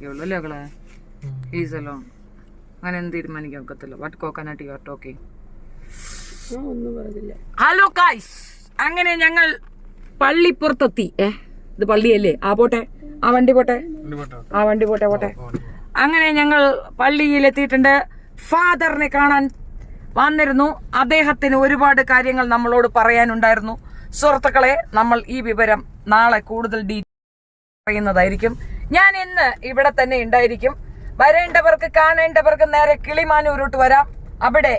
അല്ലേ is alone അങ്ങനെ എന്ത് തീരുമാനിക്കാൻ ഒക്കത്തില്ല. What coconut you are talking? Hello guys, അങ്ങനെ ഞങ്ങൾ പള്ളിപ്പുറത്തെത്തി. ഇത് പള്ളിയല്ലേ? പോട്ടെ, ആ വണ്ടി പോട്ടെ. അങ്ങനെ ഞങ്ങൾ പള്ളിയിലെത്തിയിട്ടുണ്ട്. ഫാദറിനെ കാണാൻ വന്നിരുന്നു. അദ്ദേഹത്തിന് ഒരുപാട് കാര്യങ്ങൾ നമ്മളോട് പറയാനുണ്ടായിരുന്നു. സുഹൃത്തുക്കളെ, നമ്മൾ ഈ വിവരം നാളെ കൂടുതൽ പറയുന്നതായിരിക്കും. ഞാൻ ഇന്ന് ഇവിടെ തന്നെ ഉണ്ടായിരിക്കും. വരേണ്ടവർക്ക് കാണേണ്ടവർക്ക് നേരെ കിളിമാനൂരോട്ട് വരാം. അവിടെ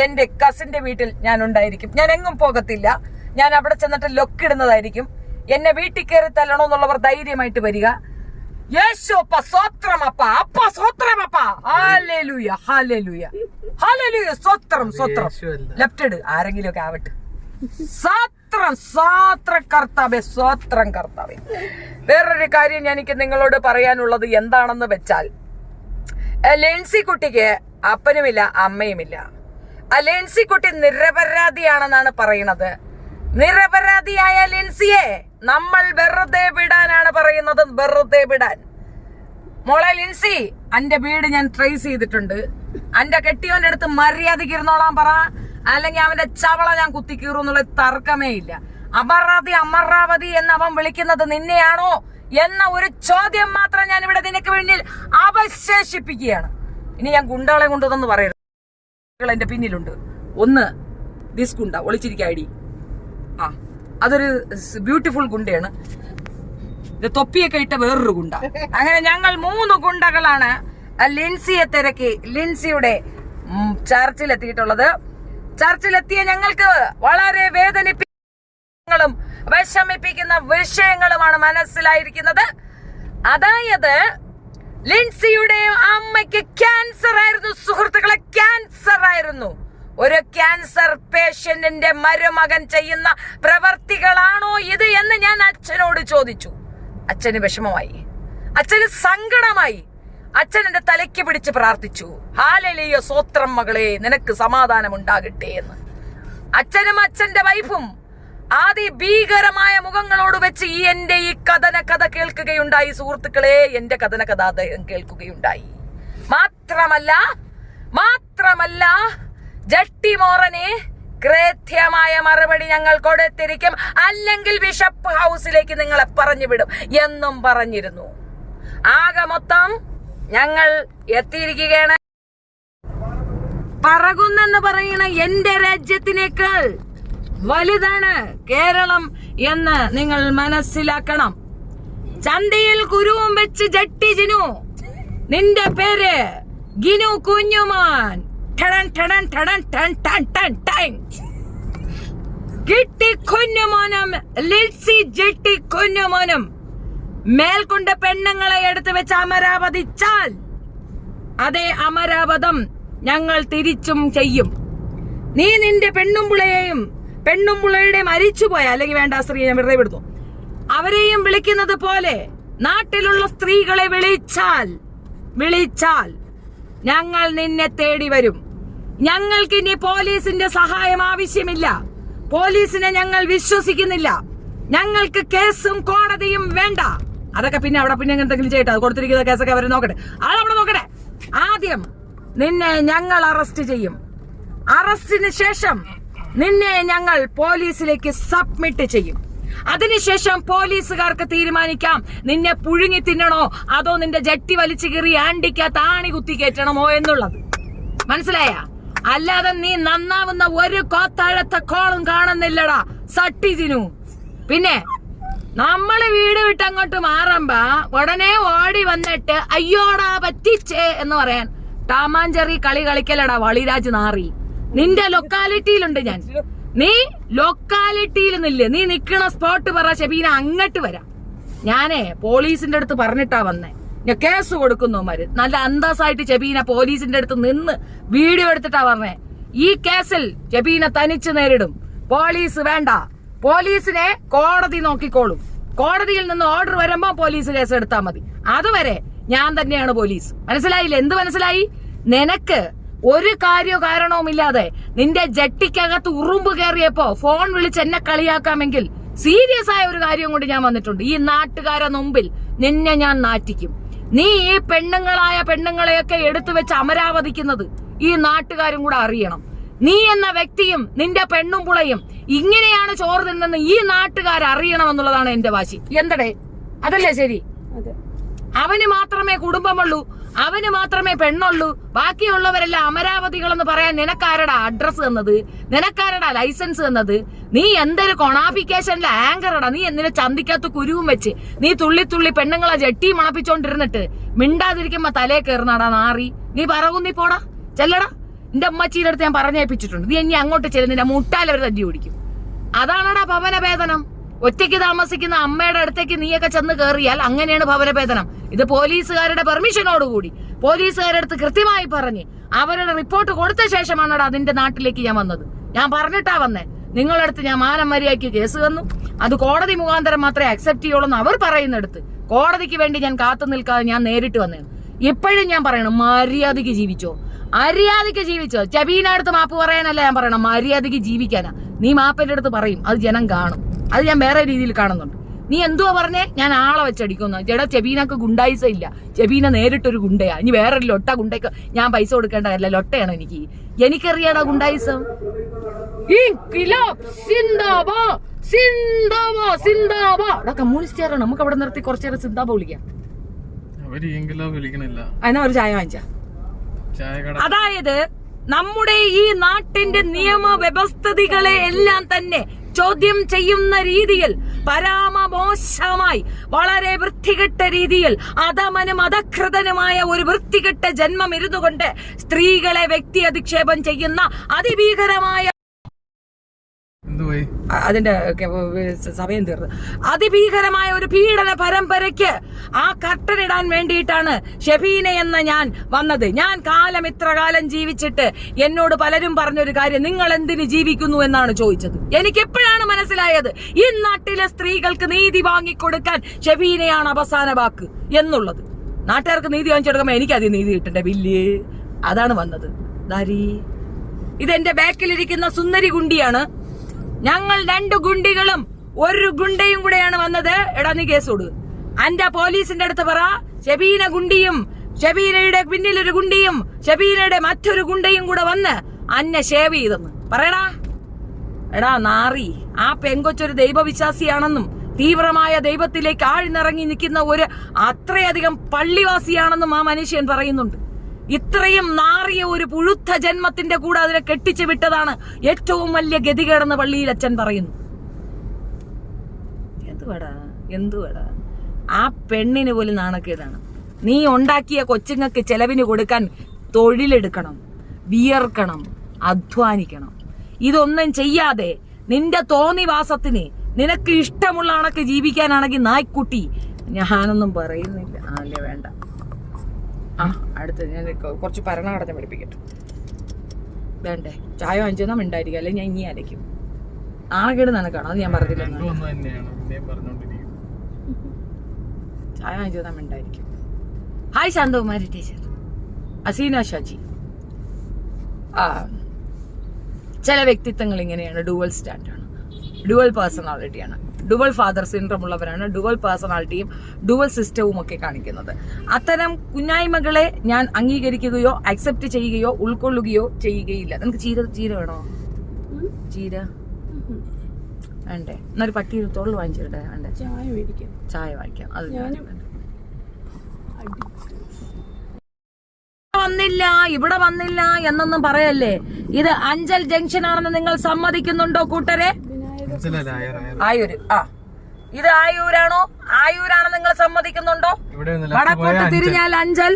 എന്റെ കസിന്റെ വീട്ടിൽ ഞാൻ ഉണ്ടായിരിക്കും. ഞാൻ എങ്ങും പോകത്തില്ല. ഞാൻ അവിടെ ചെന്നിട്ട് ലൊക്കിടുന്നതായിരിക്കും. എന്നെ വീട്ടിൽ കയറി തല്ലണോ എന്നുള്ളവർ ധൈര്യമായിട്ട് വരിക. യേശോപ്പ സ്വത്രമപ്പ അപ്പ സ്വത്രമപ്പ ഹല്ലേലൂയ ഹല്ലേലൂയ ഹല്ലേലൂയ സ്വത്രം സ്വത്രം ലെഫ്റ്റ് ഇട് ആരെങ്കിലും ഒക്കെ ആവട്ടെ. സ്വത്രം സ്വത്ര കർത്താവേ സ്വത്രം കർത്താവേ. വേറൊരു കാര്യം എനിക്ക് നിങ്ങളോട് പറയാനുള്ളത് എന്താണെന്ന് വെച്ചാൽ, ലെൻസി കുട്ടിക്ക് അപ്പനുമില്ല അമ്മയുമില്ല. ലെൻസി കുട്ടി നിരപരാധിയാണെന്നാണ് പറയുന്നത്. നിരപരാധിയായ ലെൻസിയെ നമ്മൾ വെറുതെ വിടാനാണ് പറയുന്നത്. വെറുതെ വിടാൻ. മോളെ ലിൻസി, അന്റെ വീട് ഞാൻ ട്രേസ് ചെയ്തിട്ടുണ്ട്. അന്റെ കെട്ടിയോന്റെ അടുത്ത് മര്യാദയ്ക്ക് ഇരുന്നോളാൻ പറ, അല്ലെങ്കിൽ അവന്റെ ചവള ഞാൻ കുത്തിക്കീറും എന്നുള്ള തർക്കമേ ഇല്ല. അമറാവതി അമറാവതി എന്ന് അവൻ വിളിക്കുന്നത് നിന്നെയാണോ എന്ന ഒരു ചോദ്യം മാത്രം ഞാൻ ഇവിടെ നിനക്ക് വേണ്ടി അവശേഷിപ്പിക്കുകയാണ്. ഇനി ഞാൻ ഗുണ്ടകളെ കൊണ്ടുവന്നു പറയരുത്. എന്റെ പിന്നിലുണ്ട്. ഒന്ന് ദിസ് ഗുണ്ട ഒളിച്ചിരിക്കൈഡി. അതൊരു ബ്യൂട്ടിഫുൾ ഗുണ്ടയാണ്. തൊപ്പിയൊക്കെ ഇട്ട വേറൊരു ഗുണ്ട. അങ്ങനെ ഞങ്ങൾ 3 ഗുണ്ടകളാണ് ലിൻസിയെ തിരക്കി ലിൻസിയുടെ ചർച്ചിലെത്തിയിട്ടുള്ളത്. ചർച്ചിലെത്തിയ ഞങ്ങൾക്ക് വളരെ വേദനിപ്പിക്കുന്ന വിഷമിപ്പിക്കുന്ന വിഷയങ്ങളുമാണ് മനസ്സിലായിരിക്കുന്നത്. അതായത് ലിൻസിയുടെ അമ്മയ്ക്ക് ക്യാൻസർ ആയിരുന്നു. സുഹൃത്തുക്കളെ, ക്യാൻസർ ആയിരുന്നു. ഒരു ക്യാൻസർ പേഷ്യന്റിന്റെ മരുമകൻ ചെയ്യുന്ന പ്രവർത്തികളാണോ ഇത് എന്ന് ഞാൻ അച്ഛനോട് ചോദിച്ചു. അച്ഛന് വിഷമമായി, അച്ഛന് സങ്കടമായി. അച്ഛൻ എന്റെ തലയ്ക്ക് പിടിച്ച് പ്രാർത്ഥിച്ചു, ഹല്ലേലൂയ സ്വത്രം മകളെ, നിനക്ക് സമാധാനം ഉണ്ടാകട്ടെ എന്ന്. അച്ഛനും അച്ഛന്റെ വൈഫും ഭീകരമായ മുഖങ്ങളോട് വെച്ച് എന്റെ ഈ കഥ കേൾക്കുകയുണ്ടായി. സുഹൃത്തുക്കളെ, എന്റെ കഥ അദ്ദേഹം കേൾക്കുകയുണ്ടായി. മാത്രമല്ല ജട്ടിമോറനെ കൃത്യമായ മറുപടി ഞങ്ങൾ കൊടുത്തിരിക്കും, അല്ലെങ്കിൽ ബിഷപ്പ് ഹൗസിലേക്ക് നിങ്ങളെ പറഞ്ഞു വിടും എന്നും പറഞ്ഞിരുന്നു. ആകെ മൊത്തം ഞങ്ങൾ എത്തിയിരിക്കുകയാണ്. പറകുന്നെന്ന് പറയുന്ന എന്റെ രാജ്യത്തിനേക്കാൾ വലുതാണ് കേരളം എന്ന് നിങ്ങൾ മനസ്സിലാക്കണം. ചന്തയിൽ കുരുവും വെച്ച് ജട്ടി ജിനു, നിന്റെ പേര് ഗിനു കുഞ്ഞുമാൻ. കിട്ടി കുഞ്ഞുമോനും ലിൻസി ജെട്ടി കുഞ്ഞുമോനും മേൽക്കൊണ്ട പെണ്ണുങ്ങളെ എടുത്തു വെച്ച് അമരാവതിച്ചാൽ അതേ അമരാവതം ഞങ്ങൾ തിരിച്ചും ചെയ്യും. നീ നിന്റെ പെണ്ണുമ്പുളയുടെ മരിച്ചുപോയ, അല്ലെങ്കിൽ വേണ്ട സ്ത്രീ ഞാൻ വെറുതെ വിടുന്നു, അവരെയും വിളിക്കുന്നത് പോലെ നാട്ടിലുള്ള സ്ത്രീകളെ വിളിച്ചാൽ ഞങ്ങൾ നിന്നെ തേടി വരും. ഞങ്ങൾക്ക് ഇനി പോലീസിന്റെ സഹായം ആവശ്യമില്ല. പോലീസിനെ ഞങ്ങൾ വിശ്വസിക്കുന്നില്ല. ഞങ്ങൾക്ക് കേസും കോടതിയും വേണ്ട. അതൊക്കെ പിന്നെ അവിടെ പിന്നെ എന്തെങ്കിലും ചെയ്യട്ടെ. അത് കൊടുത്തിരിക്കുന്ന കേസൊക്കെ അവർ നോക്കട്ടെ, അതവിടെ നോക്കട്ടെ. ആദ്യം നിന്നെ ഞങ്ങൾ അറസ്റ്റ് ചെയ്യും. അറസ്റ്റിന് ശേഷം നിന്നെ ഞങ്ങൾ പോലീസിലേക്ക് സബ്മിറ്റ് ചെയ്യും. അതിനുശേഷം പോലീസുകാർക്ക് തീരുമാനിക്കാം നിന്നെ പുഴുങ്ങി തിന്നണോ അതോ നിന്റെ ജട്ടി വലിച്ചു കീറി ആണ്ടിക്കകത്ത് ആണി കുത്തി കയറ്റണമോ എന്നുള്ളത്. മനസ്സിലായ? അല്ലാതെ നീ നന്നാവുന്ന ഒരു കോത്താഴത്തെ കോളും കാണുന്നില്ലടാ സട്ടിജിനു. പിന്നെ നമ്മള് വീട് വിട്ട് അങ്ങോട്ട് മാറുമ്പോ ഉടനെ ഓടി വന്നിട്ട് അയ്യോടാ പറ്റിച്ചേ എന്ന് പറയാൻ ടാമാഞ്ചെറി കളി കളിക്കലടാ വളിരാജ് നാറി. നിന്റെ ലൊക്കാലിറ്റിയിലുണ്ട് ഞാൻ. നീ ലൊക്കാലിറ്റിയിൽ നിന്നില്ലേ, നീ നിക്കണ സ്പോട്ട് പറ ഷെബീന, അങ്ങോട്ട് വരാം. ഞാനേ പോലീസിന്റെ അടുത്ത് പറഞ്ഞിട്ടാ വന്നേ. ഞാൻ കേസ് കൊടുക്കുന്നവന്മാര് നല്ല അന്തസ്സായിട്ട് ഷെബീന പോലീസിന്റെ അടുത്ത് നിന്ന് വീഡിയോ എടുത്തിട്ടാ പറഞ്ഞേ. ഈ കേസിൽ ഷെബീന തനിച്ച് നേരിടും. പോലീസ് വേണ്ട, പോലീസിനെ കോടതി നോക്കിക്കോളും. കോടതിയിൽ നിന്ന് ഓർഡർ വരുമ്പോ പോലീസ് കേസ് എടുത്താൽ മതി. അതുവരെ ഞാൻ തന്നെയാണ് പോലീസ്. മനസ്സിലായില്ലേ? എന്ത് മനസ്സിലായി? നിനക്ക് ഒരു കാരണവുമില്ലാതെ നിന്റെ ജട്ടിക്കകത്ത് ഉറുമ്പ് കയറിയപ്പോ ഫോൺ വിളിച്ച് എന്നെ കളിയാക്കാമെങ്കിൽ സീരിയസ് ആയ ഒരു കാര്യം കൊണ്ട് ഞാൻ വന്നിട്ടുണ്ട്. ഈ നാട്ടുകാരെ മുമ്പിൽ നിന്നെ ഞാൻ നാറ്റിക്കും. നീ ഈ പെണ്ണുങ്ങളെയൊക്കെ എടുത്തു വെച്ച് അമരാവതിക്കുന്നത് ഈ നാട്ടുകാരും കൂടെ അറിയണം. നീ എന്ന വ്യക്തിയും നിന്റെ പെണ്ണും പുളയും ഇങ്ങനെയാണ് ചോറ് തിന്നെന്ന് ഈ നാട്ടുകാർ അറിയണമെന്നുള്ളതാണ് എന്റെ വാശി. എന്തടേ, അതല്ലേ ശരി? അവന് മാത്രമേ കുടുംബമുള്ളൂ, അവന് മാത്രമേ പെണ്ണുള്ളൂ, ബാക്കിയുള്ളവരെല്ലാം അമരാവതികളെന്ന് പറയാൻ നിനക്കാരടാ അഡ്രസ് തന്നത്? നിനക്കാരടാ ലൈസൻസ് തന്നത്? നീ എന്തൊരു കൊണാഫിക്കേഷനിലെ ആങ്കറടാ? നീ എന്തിനെ ചന്തിക്കകത്ത് കുരുവും വെച്ച് നീ തുള്ളി പെണ്ണുങ്ങളെ ജട്ടി മണപ്പിച്ചോണ്ടിരുന്നിട്ട് മിണ്ടാതിരിക്കുമ്പോ തലേ കയറുന്നാടാ നാറി. നീ പറകുന്നി പോടാ, ചെല്ലടാ. എന്റെ അമ്മച്ചീടെ അടുത്ത് ഞാൻ പറഞ്ഞേൽപ്പിച്ചിട്ടുണ്ട്, നീ ഇനി അങ്ങോട്ട് ചെല്ലുന്നില്ല, മുട്ടാലവർ തല്ലി ഓടിക്കും. അതാണടാ ഭവനഭേദനം. ഒറ്റയ്ക്ക് താമസിക്കുന്ന അമ്മയുടെ അടുത്തേക്ക് നീയൊക്കെ ചെന്ന് കയറിയാൽ അങ്ങനെയാണ് ഭവനഭേദനം. ഇത് പോലീസുകാരുടെ പെർമിഷനോടുകൂടി പോലീസുകാരുടെ അടുത്ത് കൃത്യമായി പറഞ്ഞ് അവരുടെ റിപ്പോർട്ട് കൊടുത്ത ശേഷമാണടാ അതിന്റെ നാട്ടിലേക്ക് ഞാൻ വന്നത്. ഞാൻ പറഞ്ഞിട്ടാ വന്നേ, നിങ്ങളുടെ അടുത്ത് ഞാൻ മാനം മര്യാദയ്ക്ക് കേസ് വന്നു, അത് കോടതി മുഖാന്തരം മാത്രമേ അക്സെപ്റ്റ് ചെയ്യുള്ളൂ എന്ന് അവർ പറയുന്നിടത്ത് കോടതിക്ക് വേണ്ടി ഞാൻ കാത്തു നിൽക്കാതെ ഞാൻ നേരിട്ട് വന്നേണ്. ഇപ്പോഴും ഞാൻ പറയണം, മര്യാദയ്ക്ക് ജീവിച്ചോ, മര്യാദയ്ക്ക് ജീവിച്ചോ. ജബീന അടുത്ത് മാപ്പ് പറയാനല്ല ഞാൻ പറയണം, മര്യാദയ്ക്ക് ജീവിക്കാനാ. നീ മാപ്പിന്റെ അടുത്ത് പറയും, അത് ജനം കാണും. അത് ഞാൻ വേറെ രീതിയിൽ കാണുന്നുണ്ട്. നീ എന്തുവാ പറഞ്ഞേ? ഞാൻ ആളെ വെച്ചടിക്കുന്നു. ചേട്ടാ, ചെബീനക്ക് ഗുണ്ടായിസ ഇല്ല, ചെബീന നേരിട്ടൊരു ഗുണ്ടയാ. ഇനി വേറൊരു ലൊട്ട ഗുണ്ടയ്ക്ക് ഞാൻ പൈസ കൊടുക്കേണ്ടതല്ല, ലൊട്ടയാണ് എനിക്കറിയാടാ ഗുണ്ടായിസം. കമ്മ്യൂണിസ്റ്റുകാരാണ്, നമുക്ക് അവിടെ നിർത്തി കുറച്ചേരം സിന്താബ വിളിക്കാം. അതിനാ ഒരു ചായ വാങ്ങിച്ച. അതായത് നമ്മുടെ ഈ നാട്ടിന്റെ നിയമവ്യവസ്ഥിതികളെ എല്ലാം തന്നെ ചോദ്യം ചെയ്യുന്ന രീതിയിൽ പരാമമോശമായി, വളരെ വൃത്തികെട്ട രീതിയിൽ അധമനും അധകൃതനുമായ ഒരു വൃത്തികെട്ട ജന്മം ഇരുന്നുകൊണ്ട് സ്ത്രീകളെ വ്യക്തി അധിക്ഷേപം ചെയ്യുന്ന അതിഭീകരമായ അതിന്റെ സമയം തീർന്നു അതിഭീകരമായ ഒരു പീഡന പരമ്പരയ്ക്ക് ആ കർട്ടനിടാൻ വേണ്ടിയിട്ടാണ് ഷെബീന എന്ന ഞാൻ വന്നത്. ഞാൻ ഇത്ര കാലം ജീവിച്ചിട്ട് എന്നോട് പലരും പറഞ്ഞൊരു കാര്യം, നിങ്ങൾ എന്തിന് ജീവിക്കുന്നു എന്നാണ് ചോദിച്ചത്. എനിക്ക് എപ്പോഴാണ് മനസ്സിലായത് ഈ നാട്ടിലെ സ്ത്രീകൾക്ക് നീതി വാങ്ങിക്കൊടുക്കാൻ ഷെബീനയാണ് അവസാന വാക്ക് എന്നുള്ളത്. നാട്ടുകാർക്ക് നീതി വാങ്ങിച്ചെടുക്കുമ്പോ എനിക്കത് നീതി കിട്ടണ്ടേ ബില്ല്? അതാണ് വന്നത്. ഇതെന്റെ ബാക്കിലിരിക്കുന്ന സുന്ദരി ഗുണ്ടിയാണ്. ഞങ്ങൾ 2 ഗുണ്ടികളും ഒരു ഗുണ്ടയും കൂടെയാണ് വന്നത്. എടാ, നീ കേസ് കൊടു. അന്റെ പോലീസിന്റെ അടുത്ത് പറ, ഷെബീന ഗുണ്ടിയും ഷെബീനയുടെ പിന്നിലൊരു ഗുണ്ടിയും ഷെബീനയുടെ മറ്റൊരു ഗുണ്ടയും കൂടെ വന്ന് അന്നെ ഷേവ് ചെയ്തെന്ന് പറയടാ. എടാ നാറി, ആ പെങ്കൊച്ചൊരു ദൈവവിശ്വാസിയാണെന്നും തീവ്രമായ ദൈവത്തിലേക്ക് ആഴ്ന്നിറങ്ങി നിൽക്കുന്ന ഒരു അത്രയധികം പള്ളിവാസിയാണെന്നും ആ മനുഷ്യൻ പറയുന്നുണ്ട്. ഇത്രയും നാറിയ ഒരു പുഴുത്ത ജന്മത്തിന്റെ കൂടെ അതിനെ കെട്ടിച്ചു വിട്ടതാണ് ഏറ്റവും വലിയ ഗതികേടെന്ന് പള്ളിയിൽ അച്ഛൻ പറയുന്നു. എന്തുവാടാ ആ പെണ്ണിന് പോലും നാണക്കേടാണ്. നീ ഉണ്ടാക്കിയ കൊച്ചുങ്ങൾക്ക് ചെലവിന് കൊടുക്കാൻ തൊഴിലെടുക്കണം, വിയർക്കണം, അധ്വാനിക്കണം. ഇതൊന്നും ചെയ്യാതെ നിന്റെ തോന്നിവാസത്തിന് നിനക്ക് ഇഷ്ടമുള്ള കണക്ക് ജീവിക്കാനാണെങ്കിൽ നായ്ക്കുട്ടി, ഞാനൊന്നും പറയുന്നില്ല. അല്ലേ, വേണ്ട. അടുത്ത് ഞാൻ കുറച്ച് ഭരണഘടന പഠിപ്പിക്കട്ടെ. വേണ്ടേ? ചായ വാങ്ങിച്ചാൽ മിണ്ടായിരിക്കും, അല്ലെങ്കിൽ ഞാൻ ഇനി അലയ്ക്കും. ആകെട് നിനക്കാണോ? അത് ഞാൻ പറഞ്ഞില്ല. ചായ വാങ്ങിച്ചാൽ മിണ്ടായിരിക്കും. Hi Shanthakumari teacher, Aseena Shaji. ചില വ്യക്തിത്വങ്ങൾ ഇങ്ങനെയാണ്, ഡുവൽ സ്റ്റാൻഡാണ്, ഡുവൽ പേഴ്സണാലിറ്റിയാണ്, ഡുവൽ ഫാദർ സിൻഡ്രോം ഉള്ളവരാണ് ഡുവൽ പേഴ്സണാലിറ്റിയും ഡുവൽ സിസ്റ്റവും ഒക്കെ കാണിക്കുന്നത്. അത്തരം കുഞ്ഞായ്മകളെ ഞാൻ അംഗീകരിക്കുകയോ അക്സെപ്റ്റ് ചെയ്യുകയോ ഉൾക്കൊള്ളുകയോ ചെയ്യുകയില്ല. നിനക്ക് ചീര വേണോ? ചീര വേണ്ടേ? എന്നൊരു പട്ടി തൊഴിൽ വാങ്ങിച്ചിട്ടെ. വേണ്ടേ? ചായ വാങ്ങിക്കാം. അത് ഇവിടെ വന്നില്ല എന്നൊന്നും പറയല്ലേ. ഇത് അഞ്ചൽ ജംഗ്ഷൻ ആണെന്ന് നിങ്ങൾ സമ്മതിക്കുന്നുണ്ടോ കൂട്ടരെ? ആയൂര്. ഇത് ആയൂരാണോ? ആയൂരാണെന്ന് നിങ്ങൾ സമ്മതിക്കുന്നുണ്ടോ? വടക്കോട്ട് തിരിഞ്ഞാൽ അഞ്ചൽ,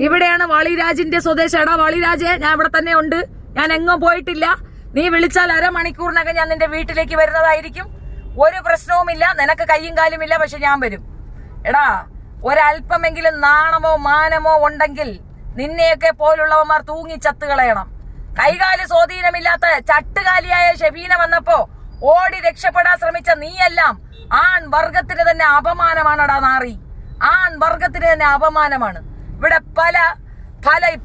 ഇവിടെയാണ് വളിരാജിന്റെ സ്വദേശം. എടാ വളിരാജെ, ഞാൻ ഇവിടെ തന്നെ ഉണ്ട്, ഞാൻ എങ്ങും പോയിട്ടില്ല. നീ വിളിച്ചാൽ അരമണിക്കൂറിനകം ഞാൻ നിന്റെ വീട്ടിലേക്ക് വരുന്നതായിരിക്കും. ഒരു പ്രശ്നവുമില്ല. നിനക്ക് കയ്യും കാലുമില്ല, പക്ഷെ ഞാൻ വരും. എടാ, ഒരല്പമെങ്കിലും നാണമോ മാനമോ ഉണ്ടെങ്കിൽ നിന്നെയൊക്കെ പോലുള്ളവന്മാർ തൂങ്ങി ചത്തുകളയണം. കൈകാല് സ്വാധീനമില്ലാത്ത ചട്ടുകാലിയായ ഷെബീന വന്നപ്പോ ഓടി രക്ഷപ്പെടാൻ ശ്രമിച്ച നീയെല്ലാം ആൺ വർഗത്തിന് തന്നെ അപമാനമാണടാ നാറി. ആൺ വർഗത്തിന് തന്നെ അപമാനമാണ്. ഇവിടെ പല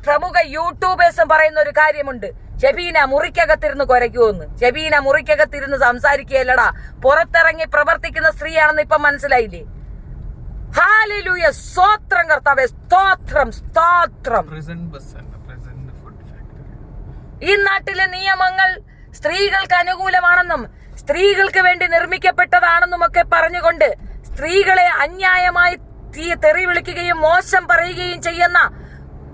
പ്രമുഖ യൂട്യൂബേഴ്സും പറയുന്ന ഒരു കാര്യമുണ്ട്, ഷെബീന മുറിക്കകത്തിരുന്ന് കുരയ്ക്കുമെന്ന്. ഷെബീന മുറിക്കകത്തിരുന്ന് സംസാരിക്കുകയല്ലടാ, പുറത്തിറങ്ങി പ്രവർത്തിക്കുന്ന സ്ത്രീയാണെന്ന് ഇപ്പം മനസ്സിലായില്ലേ? ഹല്ലേലൂയ, സ്തോത്രം കർത്താവേ, സ്തോത്രം സ്തോത്രം. ഈ നാട്ടിലെ നിയമങ്ങൾ സ്ത്രീകൾക്ക് അനുകൂലമാണെന്നും സ്ത്രീകൾക്ക് വേണ്ടി നിർമ്മിക്കപ്പെട്ടതാണെന്നും ഒക്കെ പറഞ്ഞുകൊണ്ട് സ്ത്രീകളെ അന്യായമായി തെറി വിളിക്കുകയും മോശം പറയുകയും ചെയ്യുന്ന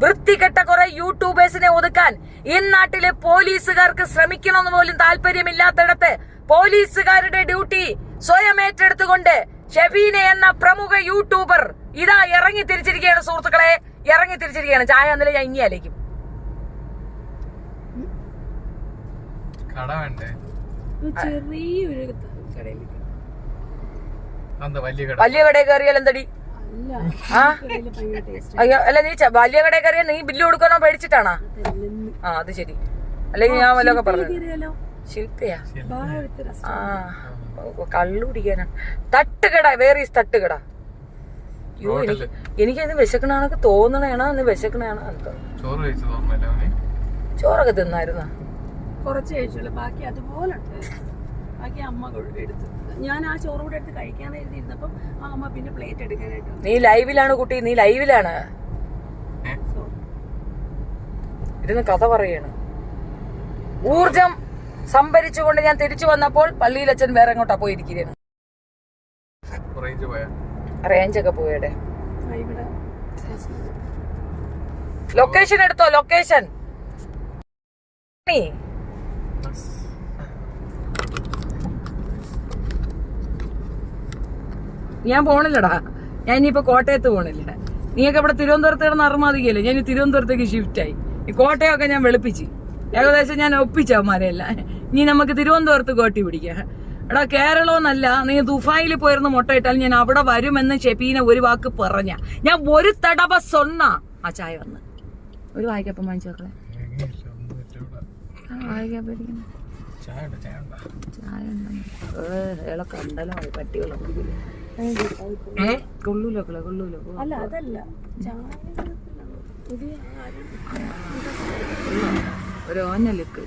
വൃത്തികെട്ട കുറെ യൂട്യൂബേഴ്സിനെ ഒതുക്കാൻ ഈ നാട്ടിലെ പോലീസുകാർക്ക് ശ്രമിക്കണമെന്ന് പോലും താല്പര്യമില്ലാത്തിടത്ത് പോലീസുകാരുടെ ഡ്യൂട്ടി സ്വയം ഏറ്റെടുത്തുകൊണ്ട് ഷെബീന എന്ന പ്രമുഖ യൂട്യൂബർ ഇതാ ഇറങ്ങി തിരിച്ചിരിക്കുകയാണ്. സുഹൃത്തുക്കളെ, ഇറങ്ങി തിരിച്ചിരിക്കുകയാണ്. ചായ എന്നാലും ഞാൻ ഇനി ആലേക്കും. വലിയ കടയിൽ കയറിയാൽ എന്തടി? അയ്യോ, അല്ല നീ വലിയ കടയിൽ കയറിയാൽ നീ ബില്ല് കൊടുക്കണോ പേടിച്ചിട്ടാണാ? അത് ശരി. അല്ലെങ്കിൽ ഞാൻ വല്ലതൊക്കെ പറഞ്ഞു. ശില്പയാ? കള്ളു കുടിക്കാനാ. തട്ടുകട, വേറെ ഈ തട്ടുകട. അയ്യോ, എനിക്കത് വിശക്കണാണൊക്കെ തോന്നണേണോ, അന്ന് വിശക്കണേണോ എന്തോ. ചോറൊക്കെ തിന്നായിരുന്ന? കുറച്ച് കഴിച്ചുള്ളൂ, ബാക്കി അതുപോലെ ബാക്കി അമ്മ എടുത്തു. ഞാൻ ആ ചോറ് കൂടെ എടുത്ത് കഴിക്കാൻ എഴുതിയിരുന്നപ്പം ആ അമ്മ പിന്നെ പ്ലേറ്റ് എടുക്കാനായിട്ട്. നീ ലൈവിലാണ് കുട്ടി, നീ ലൈവിലാണ് ഇരുന്ന് കഥ പറയാണ്. ഊർജം സംഭരിച്ചുകൊണ്ട് ഞാൻ തിരിച്ചു വന്നപ്പോൾ പള്ളിയിൽ അച്ഛൻ വേറെ എങ്ങോട്ടാ പോയിരിക്കുകയാണ്. റേഞ്ചൊക്കെ പോയടെ. ലൊക്കേഷൻ എടുത്തോ, ലൊക്കേഷൻ. ഞാൻ പോണില്ലടാ, ഞാൻ ഇനിയിപ്പോ കോട്ടയത്ത് പോണില്ല. നീയൊക്കെ ഇവിടെ തിരുവനന്തപുരത്ത് കിടന്ന് അറുമാതികയല്ലേ, ഞാൻ തിരുവനന്തപുരത്തേക്ക് ഷിഫ്റ്റായി. ഈ കോട്ടയമൊക്കെ ഞാൻ വെളുപ്പിച്ച് ഏകദേശം ഞാൻ ഒപ്പിച്ചവന്മാരെയല്ല. ഇനി നമുക്ക് തിരുവനന്തപുരത്ത് കോട്ടി പിടിക്കാം. എടാ, കേരളമെന്നല്ല, നീ ദുബായിൽ പോയിരുന്ന് മുട്ടയിട്ടാൽ ഞാൻ അവിടെ വരുമെന്ന് ഷെബീന ഒരു വാക്ക് പറഞ്ഞ. ഞാൻ ഒരു തടവ സ്വണ്ണ ആ ചായ വന്ന് ഒരു വായിക്കപ്പം വാങ്ങിച്ചു വെക്കണേ. ചായ കണ്ടല്ലോ പട്ടികളെ കൊള്ളൂലോ കൊള്ളൂലോ. അല്ല അതല്ല, ഒരു ഓഞ്ഞ ലുക്ക്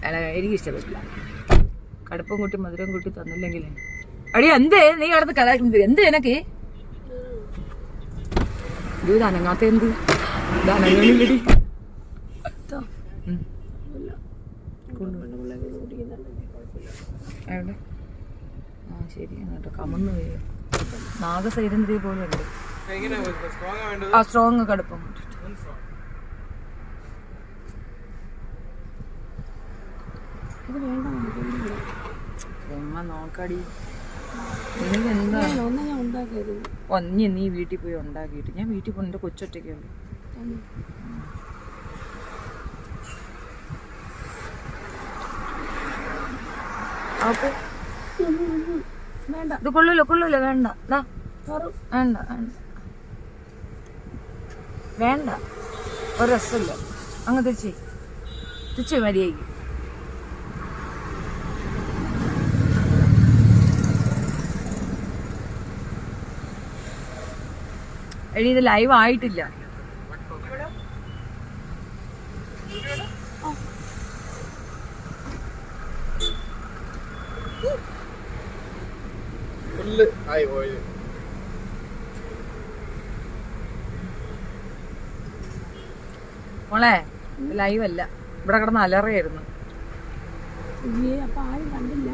അല്ല, എനിക്കിഷ്ടപ്പെട്ടില്ല. കടുപ്പം കൂട്ടി മധുരം കൂട്ടി തന്നില്ലെങ്കിലേ. അടി എന്തേ നീ അടുത്ത് കലാക്കുന്നത്? എന്ത് എനക്ക് ഇത് അനങ്ങാത്ത എന്ത് ഇതനങ്ങളില്ലടി. എവിടെ? ആ ശരിയാണ് കേട്ടോ, കമന്ന് പോയി. നാഗസൈരന്ധ്രി പോലെ ഉണ്ട്. ആ സ്ട്രോങ് കടുപ്പം നോക്കടി. എന്താ ഒന്നി നീ വീട്ടിൽ പോയി ഉണ്ടാക്കിയിട്ട് ഞാൻ വീട്ടിൽ പോയി. എന്റെ കൊച്ചൊറ്റയ്ക്കുണ്ട്. അപ്പൊ വേണ്ട, ഇത് കൊള്ളൂല്ലോ കൊള്ളൂല്ലോ. വേണ്ട വേണ്ട വേണ്ട, ഒരു രസമില്ല. അങ്ങ് തിരിച്ച് മര്യാദയ്ക്ക്. എടി, ഇത് ലൈവ് ആയിട്ടില്ല. മോളെ, ലൈവ് അല്ല, ഇവിടെ കിടന്ന് അലറിയായിരുന്നു. അപ്പൊ ആരും കണ്ടില്ല.